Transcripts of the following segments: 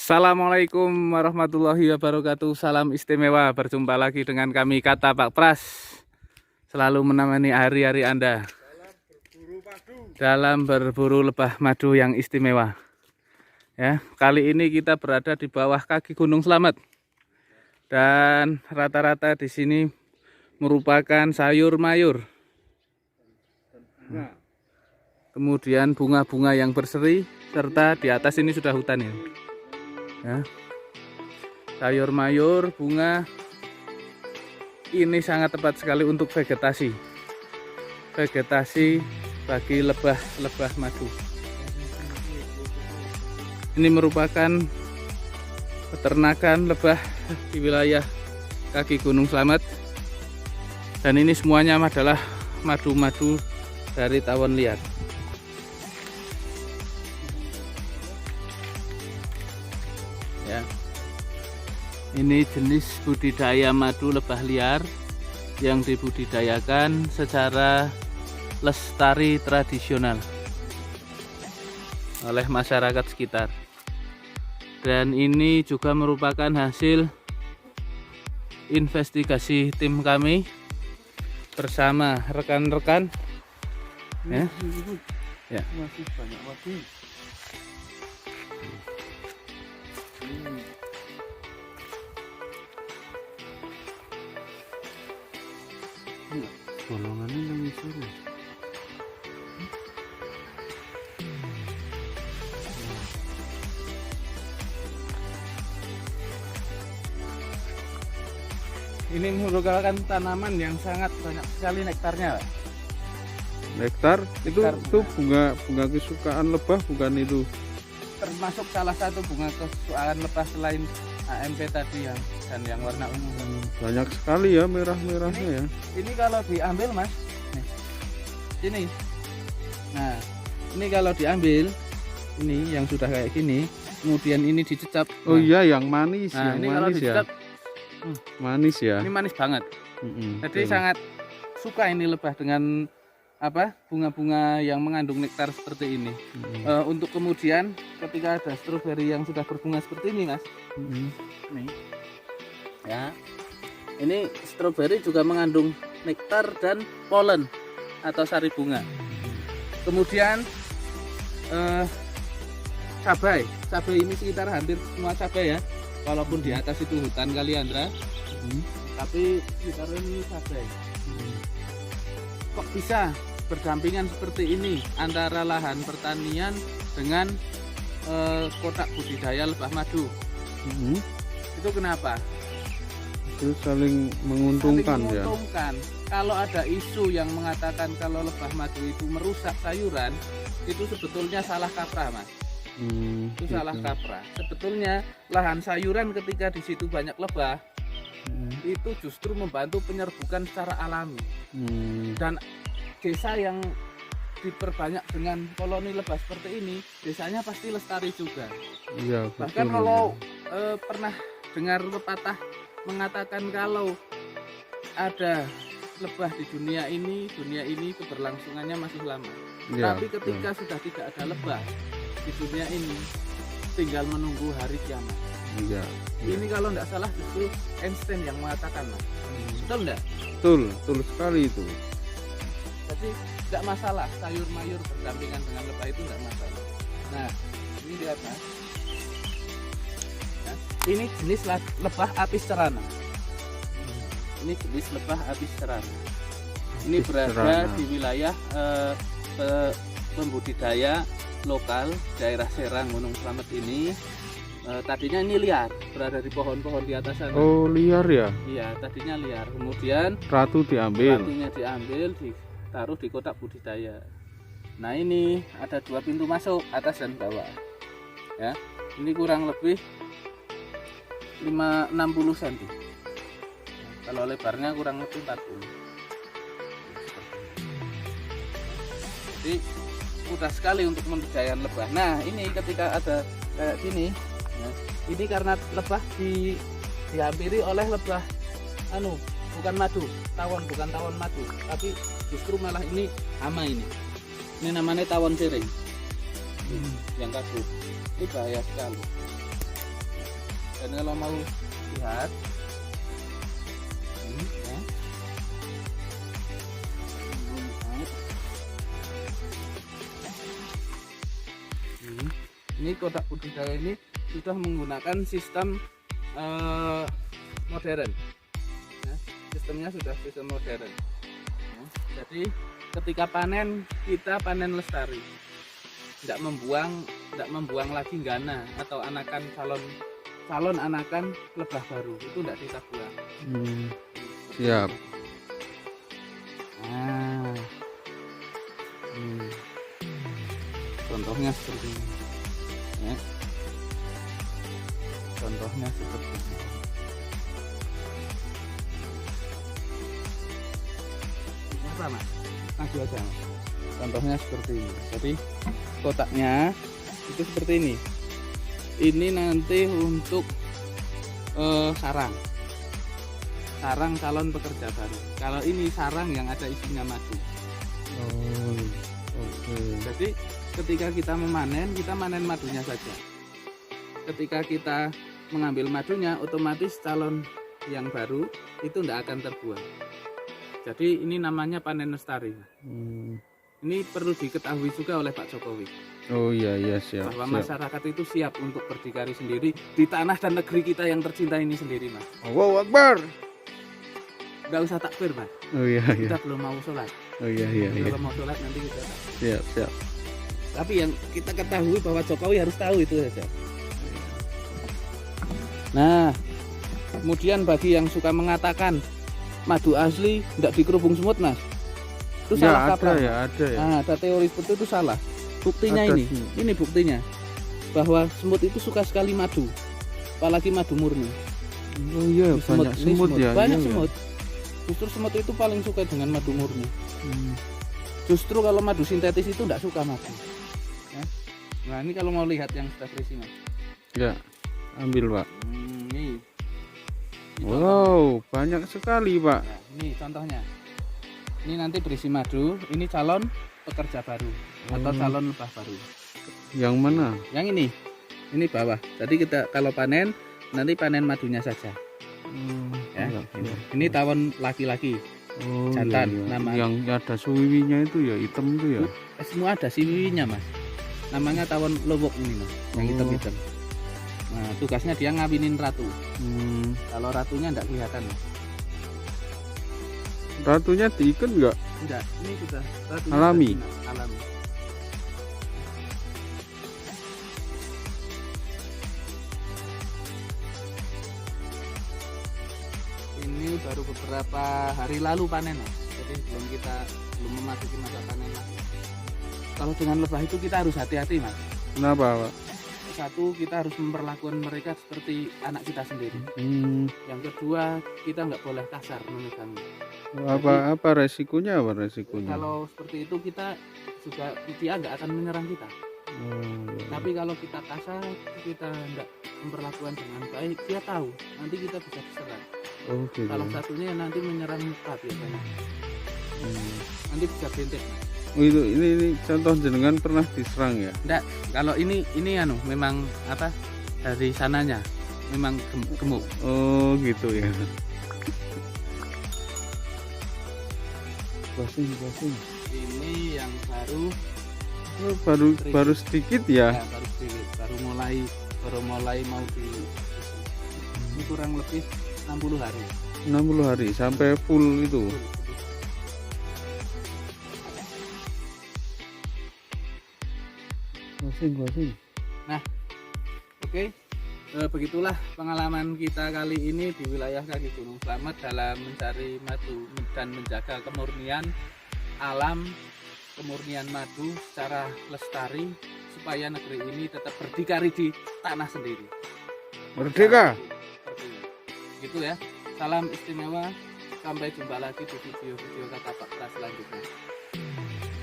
Assalamualaikum warahmatullahi wabarakatuh. Salam istimewa. Berjumpa lagi dengan kami Kata Pak Pras. Selalu menemani hari-hari Anda dalam berburu lebah madu yang istimewa. Ya, kali ini kita berada di bawah kaki Gunung Slamet. Dan rata-rata di sini merupakan sayur mayur. Kemudian bunga-bunga yang berseri, serta di atas ini sudah hutan ya. Ya. Sayur mayur, bunga ini sangat tepat sekali untuk vegetasi bagi lebah madu. Ini merupakan peternakan lebah di wilayah kaki Gunung Slamet, dan ini semuanya adalah madu-madu dari tawon liar. Ya. Ini jenis budidaya madu lebah liar yang dibudidayakan secara lestari tradisional oleh masyarakat sekitar. Dan ini juga merupakan hasil investigasi tim kami bersama rekan-rekan. Ya. Ya. Masih banyak lagi. Bolongannya yang suruh. Ini merupakan tanaman yang sangat banyak sekali nektarnya, Pak. Nektar itu Nektar bunga kesukaan lebah, bukan itu? Termasuk salah satu bunga kesukaan lebah selain AMP tadi dan yang warna ungu. Banyak sekali ya merah-merahnya ya. Ini kalau diambil, Mas, nih, ini. Nah, ini kalau diambil, ini yang sudah kayak gini, kemudian ini dicecap. Oh Nah, iya, yang manis, nah yang ini kalau manis ya. dicecap, Manis ya. ini manis banget. Jadi Betul. sangat suka ini lebah dengan bunga-bunga yang mengandung nektar seperti ini. Untuk kemudian ketika ada stroberi yang sudah berbunga seperti ini, Mas, nih, ya, ini stroberi juga mengandung nektar dan polen atau sari bunga. Kemudian cabai ini sekitar hampir semua cabai ya, walaupun di atas itu hutan kaliandra, tapi sekitar ini cabai. Kok bisa berdampingan seperti ini antara lahan pertanian dengan kotak budidaya lebah madu? Itu kenapa? Itu saling menguntungkan, Saling ya. menguntungkan. Kalau ada isu yang mengatakan kalau lebah madu itu merusak sayuran, itu sebetulnya salah kaprah, Mas. Itu Gitu. salah kaprah. Sebetulnya lahan sayuran ketika di situ banyak lebah, itu justru membantu penyerbukan secara alami. Dan desa yang diperbanyak dengan koloni lebah seperti ini, desanya pasti lestari juga. Iya, Bahkan betul, kalau pernah dengar pepatah mengatakan kalau ada lebah di dunia ini keberlangsungannya masih lama. ya. Tapi ketika sudah tidak ada lebah di dunia ini, tinggal menunggu hari kiamat. Iya. Ini kalau tidak salah justru Einstein yang mengatakan, Mas. Betul enggak? Betul sekali itu. Jadi tidak masalah sayur mayur berdampingan dengan lebah, itu tidak masalah. Nah, ini lihat, Mas. Nah, ini jenis lebah apis cerana. Ini jenis lebah apis cerana. Ini Apis berada cerana. di wilayah pembudidaya lokal daerah Serang Gunung Slamet ini. Tadinya ini liar, berada di pohon-pohon di atas sana. Oh, liar ya. Iya, tadinya liar. Kemudian Ratu diambil. ratunya diambil, ditaruh di kotak budidaya. Nah, ini ada 2 pintu masuk, atas dan bawah. Ya, ini kurang lebih 60 cm. Kalau lebarnya kurang lebih 40. Jadi mudah sekali untuk membudidayakan lebah. Nah, ini ketika ada kayak gini, ya, ini karena lebah dihampiri oleh lebah bukan madu, bukan tawon madu, tapi justru malah ini hama ini. Ini namanya tawon siring. Yang kabur. Ini bahaya sekali. Dan kalau mau lihat ini ya. Ini kotak budidaya ini sudah menggunakan sistem modern. Nah, sistemnya sudah sistem modern. Nah, jadi ketika panen kita panen lestari, tidak membuang lagi gana atau anakan calon anakan lebah baru itu tidak kita buang. Siap. Nah, contohnya seperti ini. Ya. Contohnya seperti ini. Apa mas? Maju aja mas. Contohnya seperti ini. Jadi kotaknya itu seperti ini. Ini nanti untuk sarang calon pekerja baru. Kalau ini sarang yang ada isinya madu. Oh, oke. Jadi ketika kita memanen, kita manen madunya saja. Ketika kita mengambil madunya, otomatis calon yang baru itu tidak akan terbuang. Jadi ini namanya panen lestari. Ini perlu diketahui juga oleh Pak Jokowi. Oh iya siap. Bahwa masyarakat itu siap untuk berdikari sendiri di tanah dan negeri kita yang tercinta ini sendiri, mas. Allahu Akbar. Nggak usah takbir, mas. Oh iya. Kita belum mau sholat. Oh iya. Kalau mau sholat nanti kita takbir. Siap. Tapi yang kita ketahui bahwa Jokowi harus tahu itu saja. Nah, kemudian bagi yang suka mengatakan madu asli tidak dikerubung semut, mas, itu salah kaprah. Ada ya. Nah, ada teori seperti itu salah. Buktinya Ada ini buktinya bahwa semut itu suka sekali madu, apalagi madu murni. Oh iya, banyak semut ya. Banyak iya, semut. Justru semut itu paling suka dengan madu murni. Justru kalau madu sintetis itu tidak suka madu. Ya. Nah ini kalau mau lihat yang sudah berisi, mas. Ya, ambil pak. Ini Wow, banyak sekali pak. nah, ini contohnya. Ini nanti berisi madu. Ini calon pekerja baru atau calon lebah baru. Yang mana? Yang ini bawah. Jadi kita kalau panen nanti panen madunya saja. Ya, ini tawon laki-laki. Oh, Jantan, iya. nama. Yang ada suwiwinya itu ya, hitam itu ya. Semua ada siwiwinya, mas. Namanya tawon lowok ini, mas. Yang hitam-hitam. Nah, tugasnya dia ngawinin ratu. Kalau ratunya enggak kelihatan, mas. Ratunya diikat nggak? Enggak, ini sudah ratunya Alami. sudah alami. Ini baru beberapa hari lalu panen, mas. Jadi belum memasuki masa panen lagi. Kalau dengan lebah itu kita harus hati-hati, mas. Kenapa pak? Satu, kita harus memperlakukan mereka seperti anak kita sendiri. Yang kedua, kita nggak boleh kasar memegangnya. Apa resikonya? Kalau seperti itu dia nggak akan menyerang kita. Tapi kalau kita kasar, kita nggak memperlakukan dengan baik, dia tahu nanti kita bisa diserang. Gitu. Salah satunya nanti menyerang muka biasanya. Nanti bisa bentek. Oh, ini contoh jenengan pernah diserang ya? Enggak, kalau ini memang apa dari sananya memang gemuk. Oh gitu ya. Basing. Ini yang baru. Oh, baru sedikit ya? Ya, baru sedikit, baru mulai mau di. Ini kurang lebih 60 hari. 60 hari sampai full itu. Basing. Nah, oke. Begitulah pengalaman kita kali ini di wilayah kaki Gunung Slamet dalam mencari madu dan menjaga kemurnian alam, kemurnian madu secara lestari supaya negeri ini tetap berdikari di tanah sendiri. Merdeka. Gitu ya. Salam istimewa. Sampai jumpa lagi di video-video kata Pak Pras selanjutnya.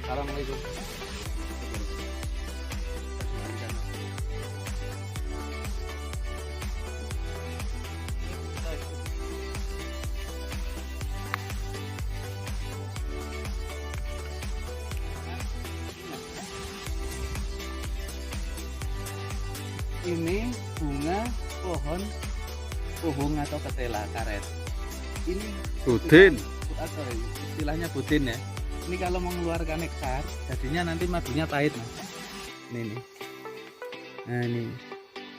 Assalamualaikum. Ini bunga pohon atau ketela karet. Ini Budin. atau istilahnya budin ya. Ini kalau mengeluarkan nektar, jadinya nanti madunya pahit mas. Ini nih. Nah ini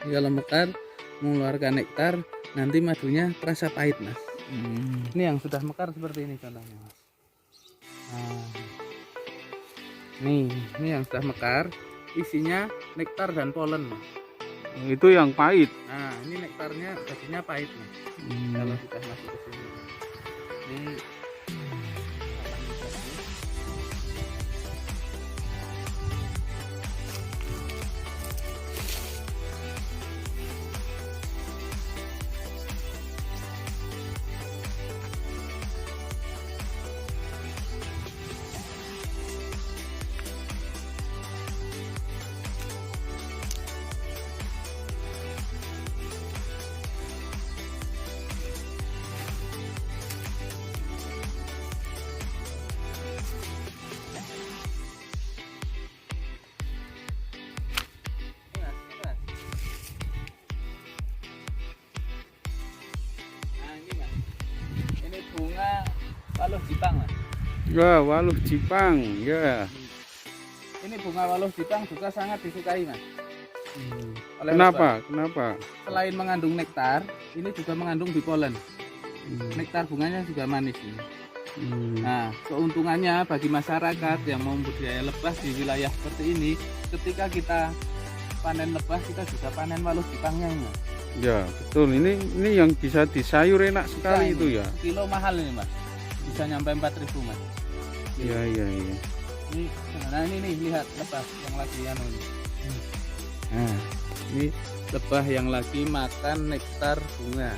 kalau mekar mengeluarkan nektar, nanti madunya terasa pahit mas. Ini yang sudah mekar seperti ini contohnya mas. Nah, ini yang sudah mekar, isinya nektar dan polen mas. Itu yang pahit. Nah ini nektarnya jadinya pahit mas. Kalau sudah masuk ke sini. Ini bunga waluh Jepang mas. Ya, waluh Jepang. Ya. Ini bunga waluh Jepang juga sangat disukai mas. Kenapa? Kenapa? Selain mengandung nektar, ini juga mengandung bipolen. Nektar bunganya juga manis ini. Nah, keuntungannya bagi masyarakat yang mau budidaya lebah di wilayah seperti ini, ketika kita panen lebah, kita juga panen waluh Jepangnya mas. Ya, betul. Ini yang bisa disayur enak sekali itu ya. Kilo mahal ini mas, bisa nyampe 4.000 mas. Iya. Ini, nah ini nih lihat lebah yang lagi anu ini. Nah, ini lebah yang lagi makan nektar bunga.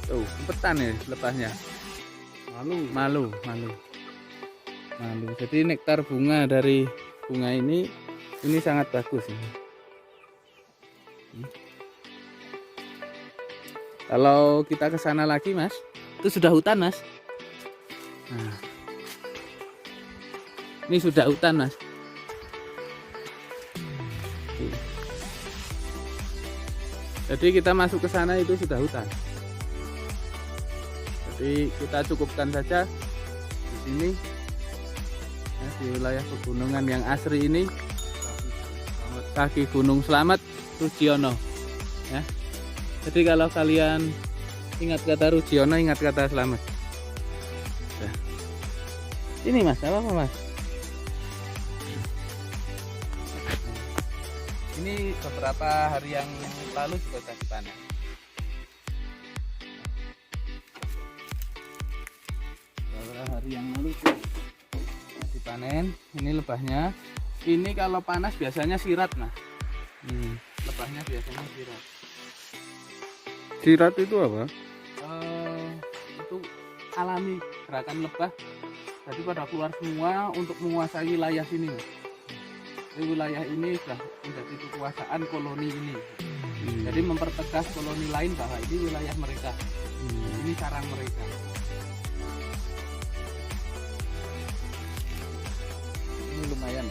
Tuh, umpetan ya lebahnya. Malu. Jadi nektar bunga dari bunga ini sangat bagus ini. Kalau kita ke sana lagi mas, itu sudah hutan mas. Nah, ini sudah hutan mas. Jadi kita masuk ke sana itu sudah hutan. Jadi kita cukupkan saja di sini. Di wilayah pegunungan yang asri ini, kaki Gunung Slamet Rujiono ya. Jadi kalau kalian ingat kata Rujiono, ingat kata Slamet ya. Ini mas, apa mas? Ini beberapa hari yang lalu juga sudah dipanen. Beberapa hari yang lalu panen. Ini lebahnya. Ini kalau panas biasanya sirat nah. Lebahnya biasanya sirat. Sirat itu apa? Itu alami gerakan lebah. Jadi pada keluar semua untuk menguasai wilayah sini. Jadi wilayah ini sudah menjadi kekuasaan koloni ini. Jadi mempertegas koloni lain bahwa ini wilayah mereka. Ini sarang mereka. Ini lumayan.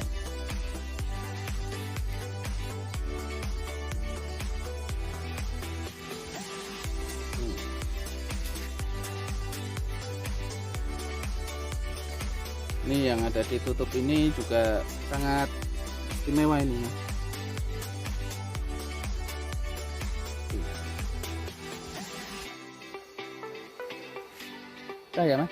Ini yang ada ditutup ini juga sangat istimewa ini mas. Ya mas.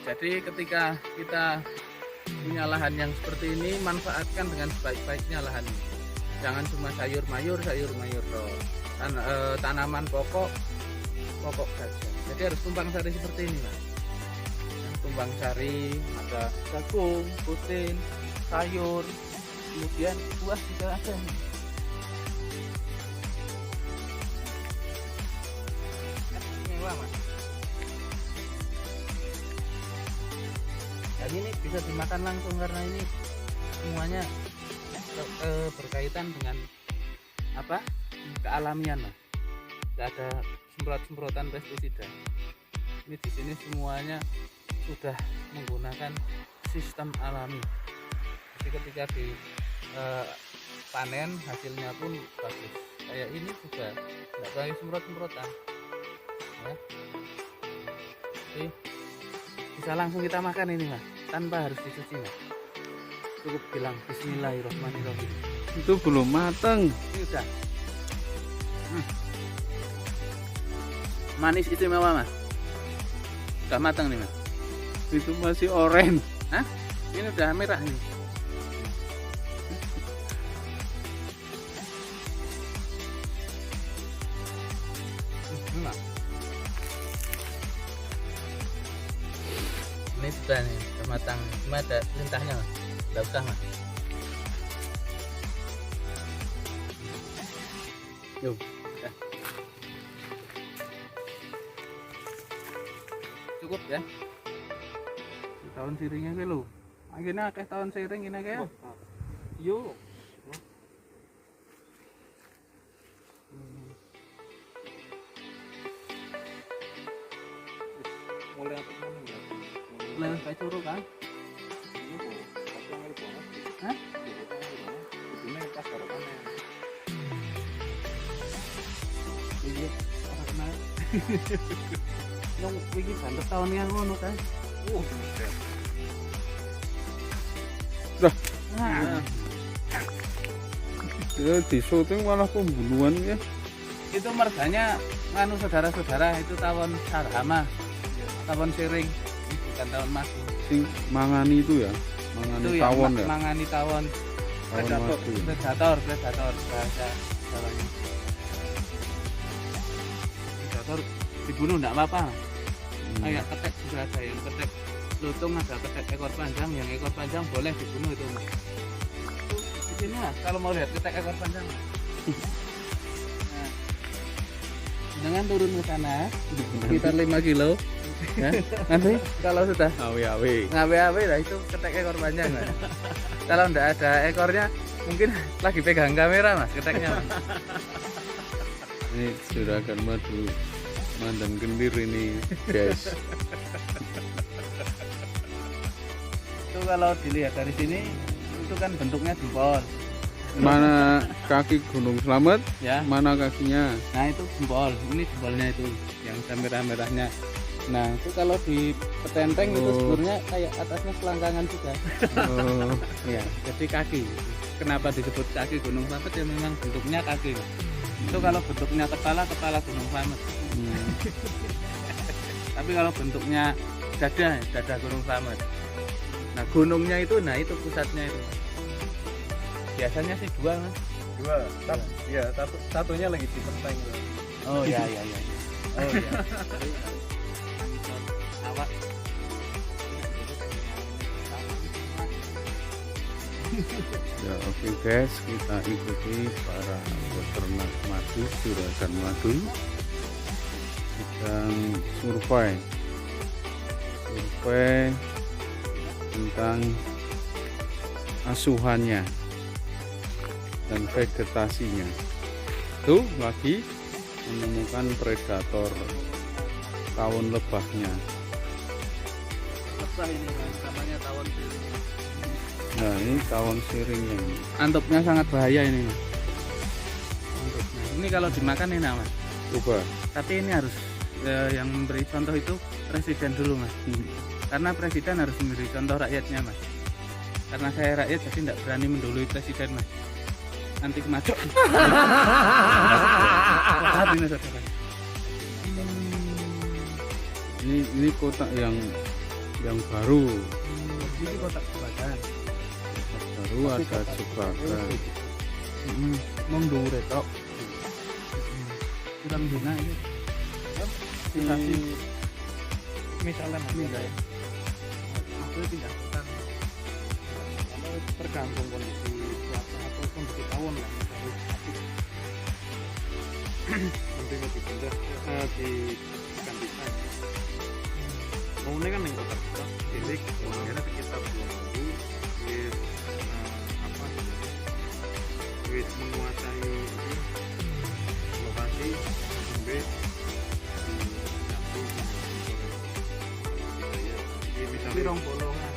Jadi ketika kita punya lahan yang seperti ini, manfaatkan dengan sebaik-baiknya lahan ini. Jangan cuma sayur mayur toh. Tanaman pokok saja. Jadi harus tumpang sari seperti ini mas. Tumpang sari, ada jagung, putin, sayur, kemudian buah juga ada nih. Mewah mas. Dan ini bisa dimakan langsung karena ini semuanya berkaitan dengan apa? Kealamian lah. Tidak ada semprot-semprotan pestisida. Ini di sini semuanya sudah menggunakan sistem alami. Jadi ketika di panen hasilnya pun bagus. Kayak ini juga tidak pakai semprot-semprotan. Ya. Jadi bisa langsung kita makan ini mas, tanpa harus dicuci mas. Cukup bilang Bismillahirrahmanirrahim. Itu belum matang. Ini udah manis istimewa mas. Udah matang nih mas. Itu masih oranye. Hah? Ini udah merah nih. Ini sudah nih, sudah matang. Cuma ada lintahnya mas. Tidak usah mas. Yuk. Cukup ya. Tahun siringnya ke lu. Akhirnya akeh tahun siring ini kayak. Yuk. Mulai apa namanya? Mulai kayak curug kan? Hah? Ini pas baru panen. Iya, orang kenal. Yang iki banget tahun yang ngono kan. Buset. Dah. Nah, Ya di syuting malah pembunuhan ya. itu merganya nganu saudara-saudara itu tawon sarhama. Tawon siring, bukan tawon madu. Sing mangani itu ya. Mangani Itu tawon yang ya. mangani tawon. Tawon madu. Predator bahasa Jawanya. Predator dibunuh enggak apa-apa. Kayak ketek juga ada yang ketek lutung, ada ketek ekor panjang, yang ekor panjang boleh dibunuh itu mas. Itu di sini mas, kalau mau lihat ketek ekor panjang. Nah, dengan turun ke sana sekitar 5 kilo. Ya, nanti kalau sudah Awe-awe. ngawe-awe lah itu ketek ekor panjang mas. Kalau enggak ada ekornya mungkin lagi pegang kamera mas keteknya mas. Ini juragan madu mandan kendir ini guys. Itu kalau dilihat dari sini itu kan bentuknya jempol Mana kaki Gunung Slamet, ya. mana kakinya. Nah itu jempol, ini jempolnya itu yang merah-merahnya. Nah itu kalau di petenteng itu Oh. sebenarnya kayak atasnya selangkangan juga. Oh, Ya, jadi kaki. Kenapa disebut kaki Gunung Slamet ya memang bentuknya kaki. Itu kalau bentuknya kepala Gunung Slamet. Tapi kalau bentuknya dada Gunung Slamet. Nah gunungnya itu, nah itu pusatnya itu. Biasanya sih dua mas. Dua. Ya, satunya lagi di penteng. Oh iya. Oh iya. Awak. ya oke guys, kita ikuti para peternak madu, juragan madu sedang survei tentang asuhannya dan vegetasinya. Tuh lagi menemukan predator tawon lebahnya. Apa ini mas? Namanya tawon siring. Nah ini tawon siringnya ini. Antupnya sangat bahaya ini mas. Antupnya. Ini kalau dimakan enak mas. Coba. Tapi ini harus yang memberi contoh itu presiden dulu mas. Karena presiden harus memberi contoh rakyatnya mas. Karena saya rakyat jadi tidak berani mendului presiden mas. Nanti kemacok. Ini kotak yang baru. Ini kotak jebakan. Baru ada jebakan. Mong dhuwur tok. Kurang dina ini. Dikasih misalnya mas ya. Aku pindah hutan. Karena tergantung kondisi cuaca atau kondisi tawon lah. Nanti mau dipindah digantikan. Maunya kan yang kotak cilik, akhirnya sekitar 2 minggu apa wis menguasai lokasi sampai Tapi rong bolongan.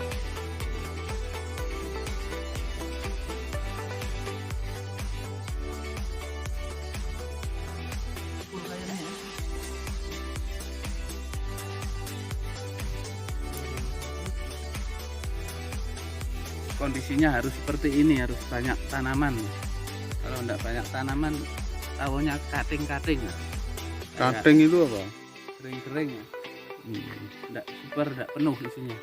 Kondisinya harus seperti ini, harus banyak tanaman. Kalau enggak banyak tanaman, tahunya kating-kating. Kating itu apa? Kering-kering. Enggak super, enggak penuh isinya.